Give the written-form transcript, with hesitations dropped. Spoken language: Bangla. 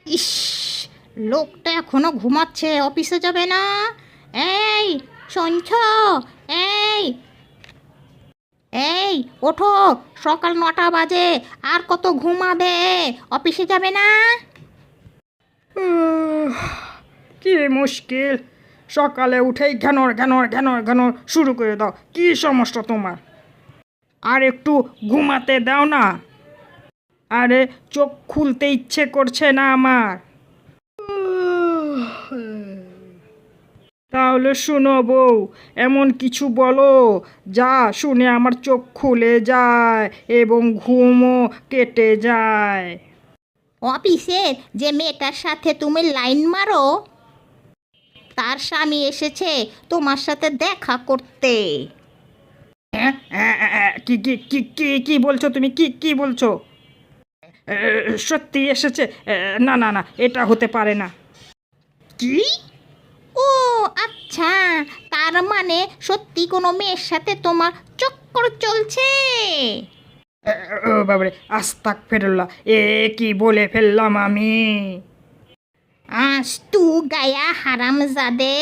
ইস, লোকটা এখনো ঘুমাচ্ছে, অফিসে যাবে না? এই শুনছ? এই এই ওঠো, সকাল 9টা বাজে, আর কত ঘুমাবে? অফিসে যাবে না? কি মুশকিল, সকালে উঠেই ঘ্যানর ঘ্যানর ঘ্যানর ঘ্যানর শুরু করে দাও। কি সমস্যা তোমার? আর একটু ঘুমাতে দাও না। আরে চোখ খুলতে ইচ্ছে করছে না আমার। তাহলে শুনো বউ, এমন কিছু বলো যা শুনে আমার চোখ খুলে যায় এবং ঘুমও কেটে যায়। অফিসের যে মেয়েটার সাথে তুমি লাইন মারো, তার স্বামী এসেছে তোমার সাথে দেখা করতে। কি কি কি কি কি বলছো তুমি? কি কি বলছো? সত্যি এসেছে? না না না, এটা হতে পারে না। কি? ও আচ্ছা, তার মানে সত্যি কোনো মেয়ের সাথে তোমার চক্কর চলছে? ও বাবারে, আস্তাক ফেরুল্লাহ, এ কি বলে ফেললাম আমি? আজ তু গায়া হারামজাদে।